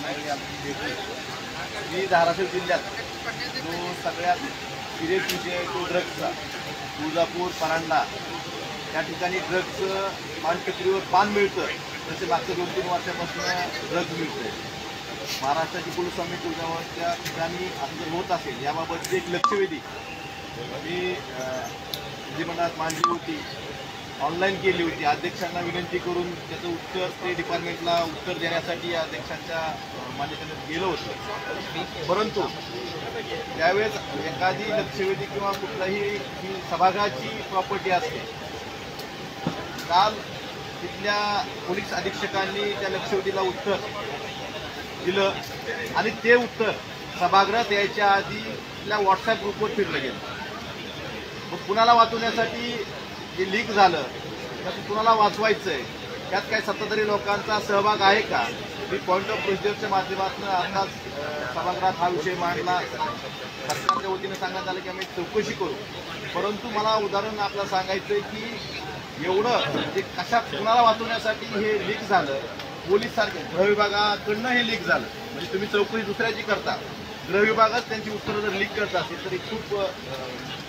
आणि आमची भेटली मी धाराशिव जिल्ह्यात जो सगळ्यात सिरियस विषय आहे तो ड्रग्सचा, तुळजापूर परांडा या ठिकाणी ड्रग्सचं पानटपरीवर पान मिळतं, तसे मागच्या 2-3 वर्षापासून ड्रग्स मिळतं आहे. महाराष्ट्राची पोलीस समिती तुळजापूरच्या ठिकाणी असं जर होत असेल याबाबतची एक लक्षवेधी मी विधिमंडळात मांडली होती, ऑनलाईन केली होती. अध्यक्षांना विनंती करून त्याचं उत्तर ते डिपार्टमेंटला उत्तर देण्यासाठी अध्यक्षांच्या मान्यतेने गेलं होतं. परंतु त्यावेळेस एखादी लक्षवेधी किंवा कुठलाही ही सभागृहाची प्रॉपर्टी असते. काल तिथल्या पोलीस अधीक्षकांनी त्या लक्षवेधीला उत्तर दिलं आणि ते उत्तर सभागृहात यायच्या आधी तिथल्या व्हॉट्सॲप ग्रुपवर फिरलं गेलं. मग कुणाला वाचवण्यासाठी जे लीक झालं त्यात कुणाला वाचवायचं आहे, त्यात काही सत्ताधारी लोकांचा सहभाग आहे का? मी पॉईंट ऑफ प्रोसिजरच्या माध्यमातून आताच सभागृहात हा विषय मांडला. सरकारच्या वतीनं सांगण्यात आलं की आम्ही चौकशी करू. परंतु मला उदाहरण आपल्याला सांगायचं आहे की एवढं म्हणजे कुणाला वाचवण्यासाठी हे लीक झालं. पोलीस सारखे गृह विभागाकडनं हे लीक झालं म्हणजे तुम्ही चौकशी दुसऱ्याची करता, गृह विभागच त्यांची उत्तरं जर लीक करत असेल तर खूप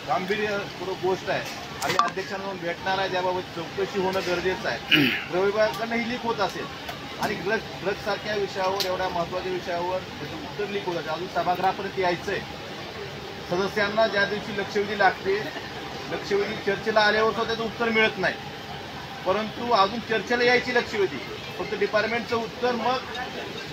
गांभीर्यपूर्वक गोष्ट आहे. आम्ही अध्यक्षांना भेटणार आहे, त्याबाबत चौकशी होणं गरजेचं आहे. गृह विभागाकडनं ही लीक होत असेल आणि ड्रग्स सारख्या विषयावर, एवढ्या महत्त्वाच्या विषयावर त्याचं उत्तर लीक होत असेल, अजून सभागृहापर्यंत यायचं आहे. सदस्यांना ज्या दिवशी लक्षवेधी लागते, लक्षवेधी चर्चेला आल्यावर सुद्धा त्याचं उत्तर मिळत नाही. परंतु अजून चर्चेला यायची लक्षवेधी, फक्त डिपार्टमेंटचं उत्तर मग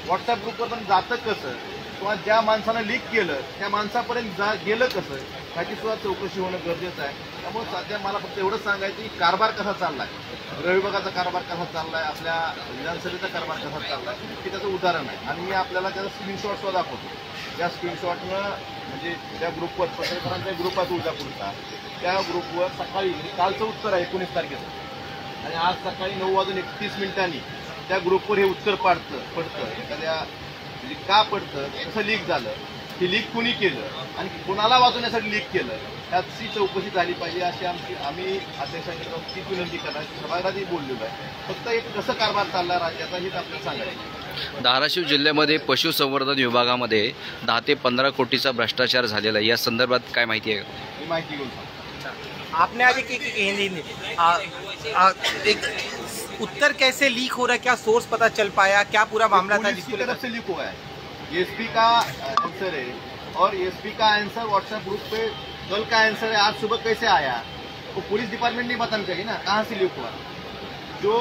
व्हॉट्सॲप ग्रुपवर पण जातं कसं, किंवा ज्या माणसानं लीक केलं त्या माणसापर्यंत गेलं कसं, ह्याची सुद्धा चौकशी होणं गरजेचं आहे. त्यामुळे सध्या मला फक्त एवढंच सांगायचं की कारभार कसा चालला आहे, गृह विभागाचा कारभार कसा चालला आहे, आपल्या विधानसभेचा कारभार कसा चालला आहे हे त्याचं उदाहरण आहे. आणि मी आपल्याला त्याचा स्क्रीनशॉट सुद्धा दाखवतो. त्या स्क्रीनशॉटनं म्हणजे त्या ग्रुपवर, पत्रकारांच्या ग्रुप आहे तुळजापूरचा, त्या ग्रुपवर सकाळी कालचं उत्तर आहे 19 तारखेचं आणि आज सकाळी 9:31 त्या ग्रुपवर हे उत्तर पडतं. एखाद्या म्हणजे का पडतं, कसं लीक झालं, हे लीक कुणी केलं आणि कोणाला वाचवण्यासाठी लीक केलं त्याची चौकशी झाली पाहिजे अशी आम्ही अध्यक्षांची विनंती करणार. सभागृहातही बोललेलो आहे. फक्त एक कसं कारभार चालला राज्याचा हेच आपल्याला सांगायचं. धाराशिव जिल्ह्यामध्ये पशुसंवर्धन विभागामध्ये 10 ते 15 कोटीचा भ्रष्टाचार झालेला आहे. या संदर्भात काय माहिती आहे? मी माहिती घेऊन सांगतो. आपने आज एक उत्तर कैसे लीक हो रहा है, क्या सोर्स पता चल पाया, क्या पूरा मामला था जिसकी तरफ से लीक हुआ है? एसपी का आंसर है और एसपी का आंसर व्हाट्सएप ग्रुप पे कल का आंसर है, आज सुबह कैसे आया वो पुलिस डिपार्टमेंट नहीं बताना चाहिए ना, कहाँ से लीक हुआ. जो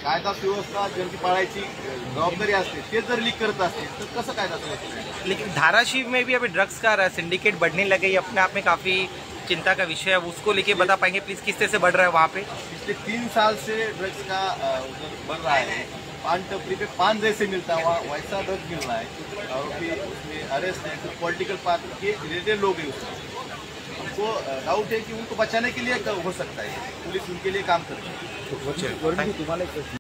कायदा सुव्यवस्था ज्यांची पाळायची जबाबदारी असते ते जर लीक करत असतील तर कसं कायदा सुव्यवस्था. लेकिन धाराशिव में भी अभी ड्रग्स का सिंडिकेट बढ़ने लगे, अपने आप में काफ़ी चिंता का विषय है. उसको लेके बता पाएंगे प्लीज़, किस तरह से बढ़ रहा है वहाँ पे? पिछले 3 साल से ड्रग्स का बढ़ रहा है. पान टपरी पे पान जैसे मिलता है वहाँ वैसा ड्रग्स मिल रहा है और फिर उसमें अरेस्ट है. कुछ पॉलिटिकल पार्टी के रिलेटेड लोग हैं उसमें. हमको डाउट है कि उनको बचाने के लिए हो सकता है पुलिस उनके लिए काम कर रही है.